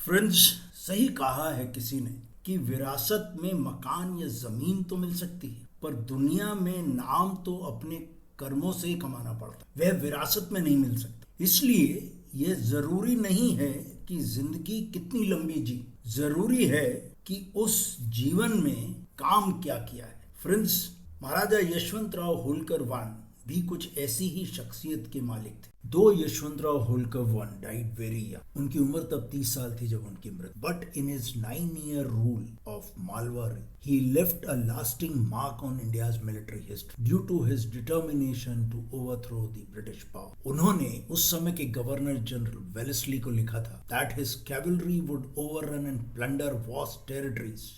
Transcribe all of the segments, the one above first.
Friends, सही कहा है किसी ने कि विरासत में मकान या जमीन तो मिल सकती है, पर दुनिया में नाम तो अपने कर्मों से ही कमाना पड़ता है। वह विरासत में नहीं मिल सकता। इसलिए यह जरूरी नहीं है कि जिंदगी कितनी लंबी जी, जरूरी है कि उस जीवन में काम क्या किया है। फ्रेंड्स, महाराजा यशवंतराव होलकर वन भी कुछ ऐसी ही शख्सियत के मालिक थे। दो Yashwantrao Holkar one died very young. उनकी उम्र तब 30 साल थी जब उनकी मृत्यु। But in his 9-year rule of Malwa he left a lasting mark on India's military history due to his determination to overthrow the British power. उन्होंने उस समय के गवर्नर जनरल वेलेस्ली को लिखा था that his cavalry would overrun and plunder vast territories,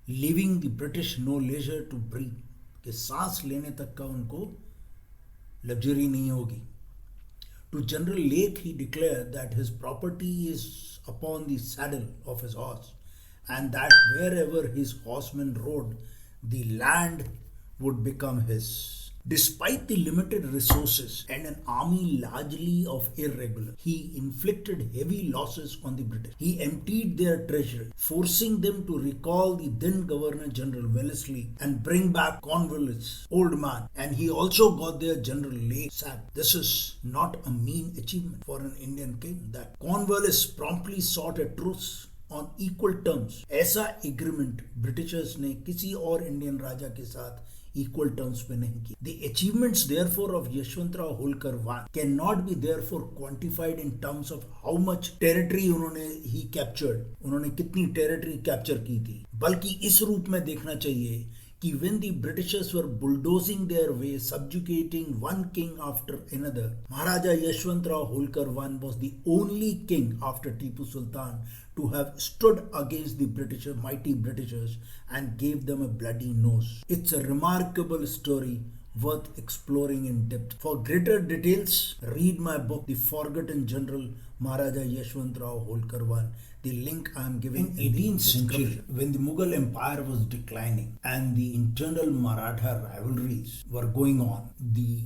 leaving the British no leisure to breathe. कि सांस लेने तक का उनको लग्जरी नहीं होगी। To General Lake he declared that his property is upon the saddle of his horse and that wherever his horsemen rode, the land would become his. Despite the limited resources and an army largely of irregular, he inflicted heavy losses on the British. He emptied their treasury, forcing them to recall the then Governor General Wellesley and bring back Cornwallis, old man, and he also got their General Lake sacked. This is not a mean achievement for an Indian king. That Cornwallis promptly sought a truce on equal terms. ऐसा agreement Britishers ने किसी और Indian राजा के साथ equal terms पे नहीं की. The achievements therefore of Yeshwantrao Holkar one cannot be therefore quantified in terms of how much territory उन्होंने he captured, उन्होंने कितनी territory capture की थी, बल्कि इस रूप में देखना चाहिए कि when the Britishers were bulldozing their way, subjugating one king after another, Maharaja Yeshwantrao Holkar one was the only king after Tipu Sultan to have stood against the mighty Britishers and gave them a bloody nose. It's a remarkable story worth exploring in depth. For greater details, read my book, The Forgotten General Maharaja Yeshwantrao Holkar one. The link I am giving in 18th century, when the Mughal Empire was declining and the internal Maratha rivalries were going on, the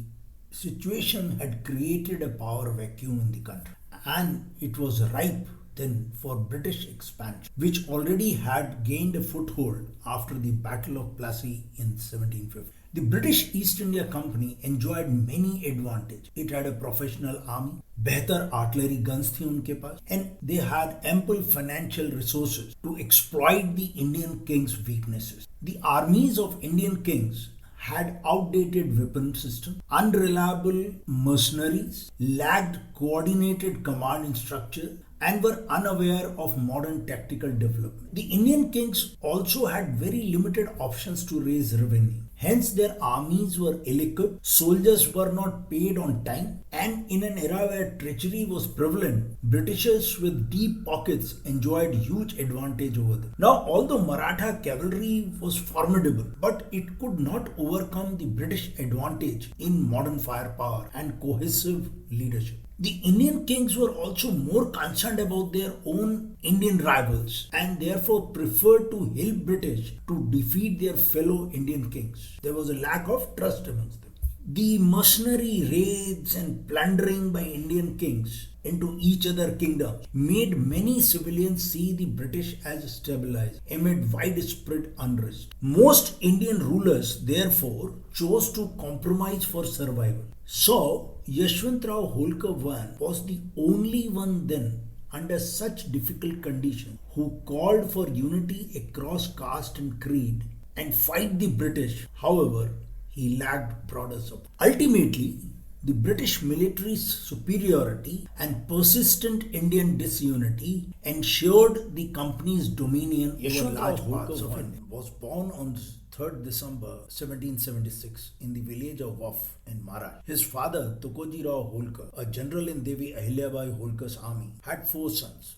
situation had created a power vacuum in the country, and it was ripe then for British expansion, which already had gained a foothold after the Battle of Plassey in 1750. The British East India Company enjoyed many advantages. It had a professional army, बेहतर artillery guns थी उनके पास, and they had ample financial resources to exploit the Indian king's weaknesses. The armies of Indian kings had outdated weapon system, unreliable mercenaries, lacked coordinated command structure, and were unaware of modern tactical development. The Indian kings also had very limited options to raise revenue. Hence, their armies were ill-equipped, soldiers were not paid on time, and in an era where treachery was prevalent, Britishers with deep pockets enjoyed huge advantage over them. Now, although Maratha cavalry was formidable, but it could not overcome the British advantage in modern firepower and cohesive leadership. The Indian kings were also more concerned about their own Indian rivals and therefore preferred to help British to defeat their fellow Indian kings. There was a lack of trust amongst them. The mercenary raids and plundering by Indian kings into each other kingdoms made many civilians see the British as stabilized amid widespread unrest. Most Indian rulers therefore chose to compromise for survival. So, Yeshwantrao Holkar I was the only one then under such difficult conditions who called for unity across caste and creed and fight the British. However, he lacked broader support. Ultimately, the British military's superiority and persistent Indian disunity ensured the company's dominion over large parts of India. Was born on 3rd December 1776 in the village of Waf in Maharashtra. His father, Tukoji Rao Holkar, a general in Devi Ahilyabai Holkar's army, had 4 sons.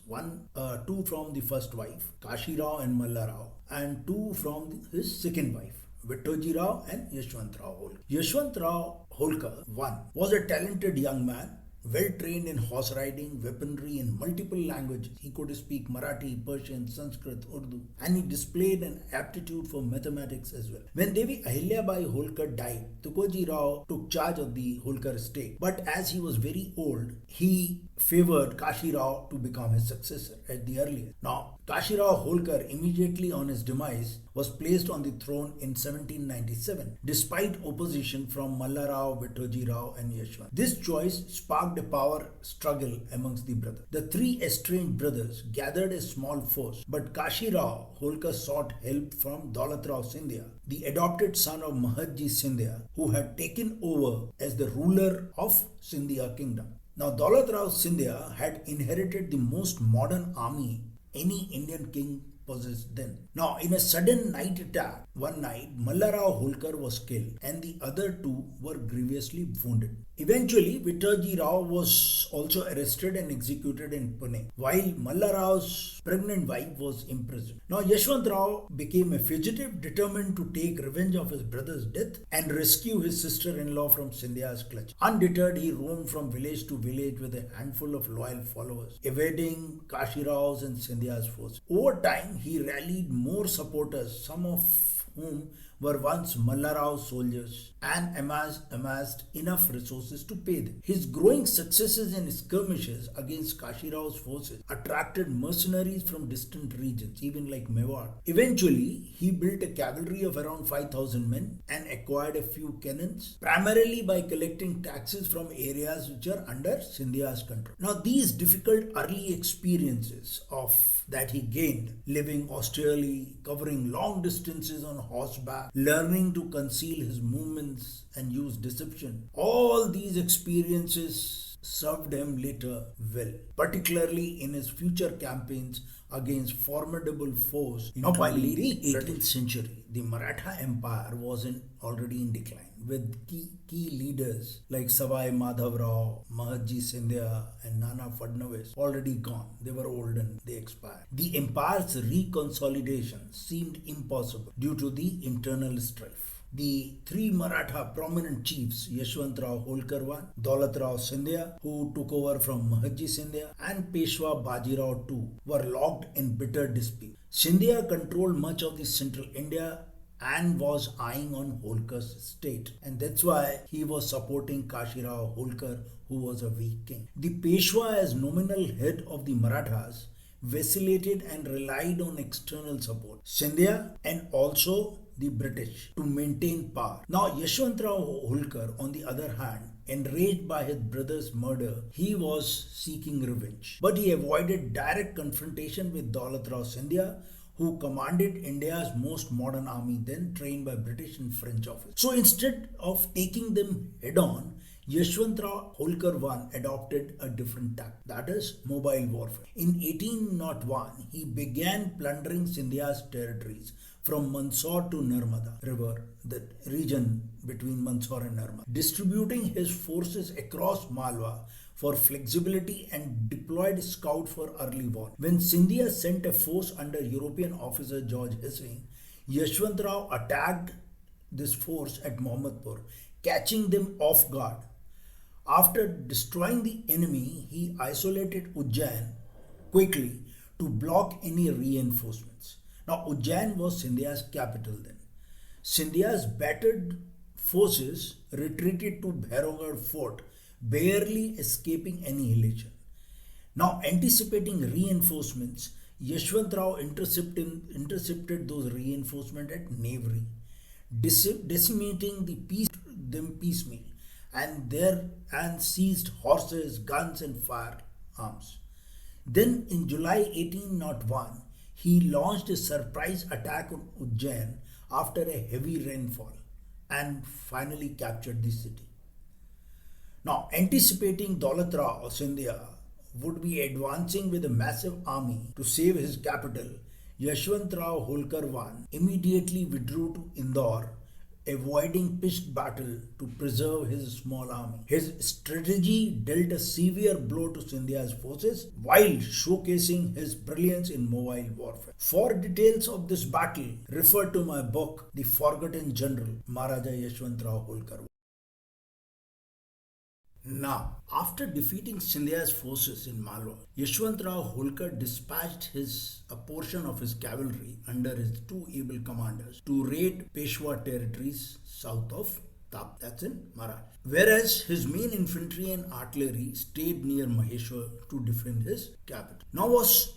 Two from the first wife, Kashi Rao and Malla Rao, and 2 from his second wife, Vittoji Rao and Yeshwantrao Holkar. Yeshwantrao Holkar I was a talented young man well trained in horse riding, weaponry, and multiple languages. He could speak Marathi, Persian, Sanskrit, Urdu, and he displayed an aptitude for mathematics as well. When Devi Ahilyabai Holkar died, Tukoji Rao took charge of the Holkar estate. But as he was very old, he favored Kashi Rao to become his successor at the earliest. Now, Kashi Rao Holkar, immediately on his demise, was placed on the throne in 1797, despite opposition from Mallarao, Vithoji Rao, and Yeshwant. This choice sparked a power struggle amongst the brothers. The three estranged brothers gathered a small force, but Kashi Rao Holkar sought help from Daulat Rao Scindia, the adopted son of Maharaja Scindia, who had taken over as the ruler of Scindia kingdom. Now, Daulat Rao Scindia had inherited the most modern army any Indian king possessed then. Now, in a sudden night attack, one night, Mallarao Holkar was killed and the other two were grievously wounded. Eventually, Vithoji Rao was also arrested and executed in Pune, while Mallarao's pregnant wife was imprisoned. Now, Yeshwantrao became a fugitive, determined to take revenge of his brother's death and rescue his sister-in-law from Scindia's clutch. Undeterred, he roamed from village to village with a handful of loyal followers, evading Kashi Rao's and Scindia's forces. Over time, he rallied more supporters, some of whom were once Mallarao soldiers, and amassed enough resources to pay them. His growing successes in skirmishes against Kashi Rao's forces attracted mercenaries from distant regions, even like Mewar. Eventually, he built a cavalry of around 5,000 men and acquired a few cannons, primarily by collecting taxes from areas which are under Scindia's control. Now, these difficult early experiences that he gained, living austerely, covering long distances on horseback, learning to conceal his movements and use deception, all these experiences served him later well, particularly in his future campaigns against formidable foes. Now, by the late 18th century, the Maratha Empire was already in decline, with key leaders like Savai Madhav Rao, Maharaja Scindia, and Nana Fadnavis already gone. They were old and they expired. The empire's reconsolidation seemed impossible due to the internal strife. The three Maratha prominent chiefs, Yeshwantrao Holkar I, Daulat Rao Scindia, who took over from Maharaja Scindia, and Peshwa Bajirao II, were locked in bitter dispute. Scindia controlled much of the central India and was eyeing on Holkar's state, and that's why he was supporting Kashi Rao Holkar, who was a weak king. The Peshwa, as nominal head of the Marathas, vacillated and relied on external support, Scindia and also the British, to maintain power. Now, Yeshwantrao Holkar, on the other hand, enraged by his brother's murder, he was seeking revenge. But he avoided direct confrontation with Daulat Rao Scindia, who commanded India's most modern army, then trained by British and French officers. So instead of taking them head-on, Yeshwantrao Holkar I adopted a different tact, that is, mobile warfare. In 1801, he began plundering Scindia's territories from Mandsaur to Narmada River, the region between Mandsaur and Narmada, distributing his forces across Malwa for flexibility and deployed scouts for early warning. When Scindia sent a force under European officer George Hessing, Yeshwantrao attacked this force at Mohammadpur, catching them off guard. After destroying the enemy, he isolated Ujjain quickly to block any reinforcements. Now, Ujjain was Scindia's capital then. Scindia's battered forces retreated to Bhairogad fort, barely escaping annihilation. Now, anticipating reinforcements, Yeshwantrao intercepted those reinforcements at Nevri, decimating them piecemeal, and seized horses, guns, and firearms. Then, in July 1801, he launched a surprise attack on Ujjain after a heavy rainfall and finally captured the city. Now, anticipating Daulat Rao Scindia would be advancing with a massive army to save his capital, Yeshwantrao Holkar I immediately withdrew to Indore, avoiding pitched battle to preserve his small army. His strategy dealt a severe blow to Scindia's forces while showcasing his brilliance in mobile warfare. For details of this battle, refer to my book, The Forgotten General, Maharaja Yeshwantrao Holkar. Now, after defeating Scindia's forces in Malwa, Yeshwantrao Holkar dispatched a portion of his cavalry under his two able commanders to raid Peshwa territories south of Tap, that's in Maharashtra. Whereas his main infantry and artillery stayed near Maheshwar to defend his capital. Now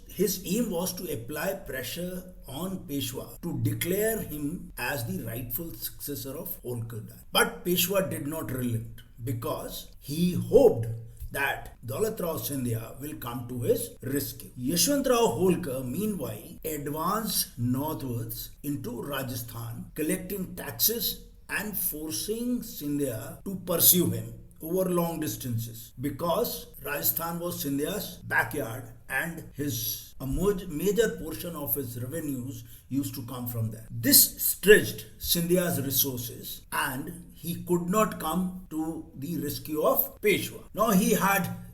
his aim was to apply pressure on Peshwa to declare him as the rightful successor of Holkar. But Peshwa did not relent because he hoped that Daulatrao Scindia will come to his rescue. Yeshwantrao Holkar, meanwhile, advanced northwards into Rajasthan, collecting taxes and forcing Scindia to pursue him over long distances because Rajasthan was Scindia's backyard and a major portion of his revenues used to come from there. This stretched Scindia's resources and he could not come to the rescue of Peshwa. Now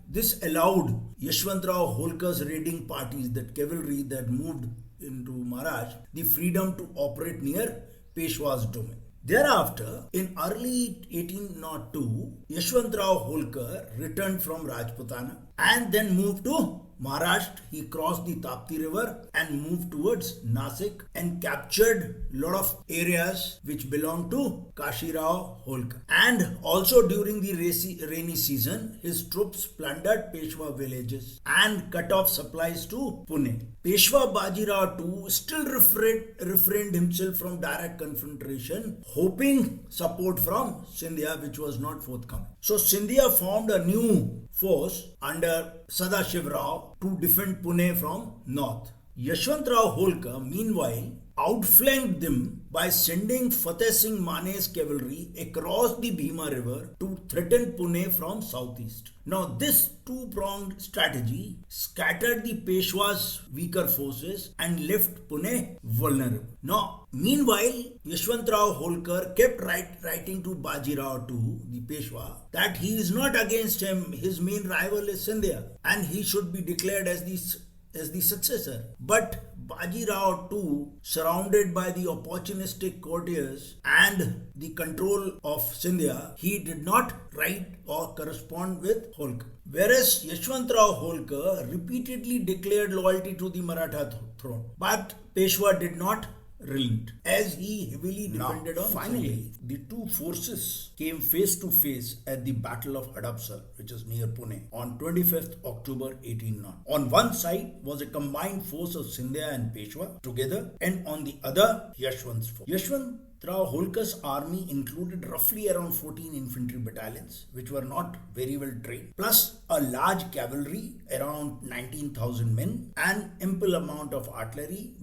this allowed Yeshwantrao Holkar's raiding parties, that cavalry that moved into Maharashtra, the freedom to operate near Peshwa's domain. Thereafter, in early 1802, Yeshwantrao Holkar returned from Rajputana and then moved to Maharashtra. He crossed the Tapti river and moved towards Nasik and captured a lot of areas which belonged to Kashirao Holkar. And also during the rainy season, his troops plundered Peshwa villages and cut off supplies to Pune. Peshwa Bajirao too still refrained himself from direct confrontation, hoping support from Scindia, which was not forthcoming. So Scindia formed a new force under Sadashiv Rao to defend Pune from north. Yeshwantrao Holkar, meanwhile, outflanked them by sending Fateh Singh Mane's cavalry across the Bhima river to threaten Pune from southeast. Now this two-pronged strategy scattered the Peshwa's weaker forces and left Pune vulnerable. Now, meanwhile, Yeshwantrao Holkar kept writing to Bajirao too, the Peshwa, that he is not against him, his main rival is Scindia and he should be declared as the successor. But Bajirao too, surrounded by the opportunistic courtiers and the control of Scindia, he did not write or correspond with Holkar. Whereas Yeshwantrao Holkar repeatedly declared loyalty to the Maratha throne, but Peshwa did not relent as he heavily depended on. Finally, the two forces came face to face at the Battle of Hadapsar, which is near Pune, on 25th October 1809. On one side was a combined force of Scindia and Peshwa together, and on the other, Yeshwant's force. Yeshwantrao Holkar's army included roughly around 14 infantry battalions, which were not very well trained, plus a large cavalry, around 19,000 men, and ample amount of artillery,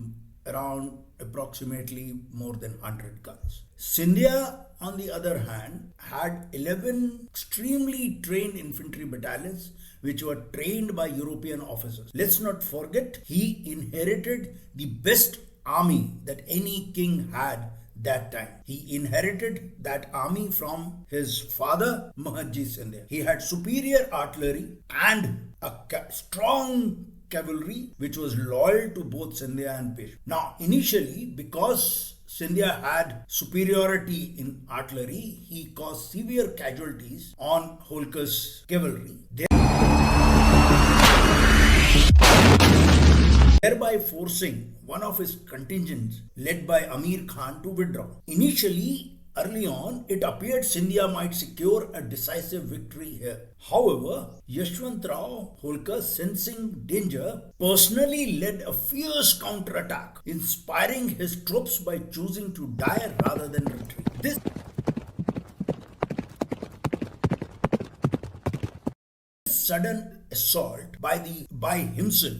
around approximately more than 100 guns. Scindia, on the other hand, had 11 extremely trained infantry battalions which were trained by European officers. Let's not forget, he inherited the best army that any king had that time. He inherited that army from his father, Maharaja Scindia. He had superior artillery and a strong cavalry which was loyal to both Scindia and Peshwa. Now, initially, because Scindia had superiority in artillery, he caused severe casualties on Holkar's cavalry, thereby forcing one of his contingents, led by Amir Khan, to withdraw. Initially, early on, it appeared Scindia might secure a decisive victory here. However, Yeshwantrao Holkar, sensing danger, personally led a fierce counterattack, inspiring his troops by choosing to die rather than retreat. This sudden assault by himself,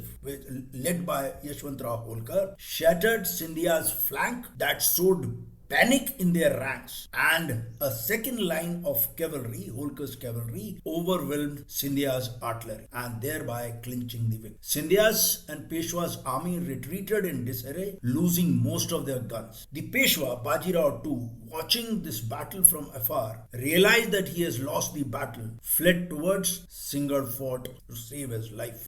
led by Yeshwantrao Holkar, shattered Scindia's flank that sowed panic in their ranks, and a second line of cavalry, Holkar's cavalry, overwhelmed Scindia's artillery and thereby clinching the victory. Scindia's and Peshwa's army retreated in disarray, losing most of their guns. The Peshwa, Bajirao too, watching this battle from afar, realized that he has lost the battle, fled towards Singar fort to save his life.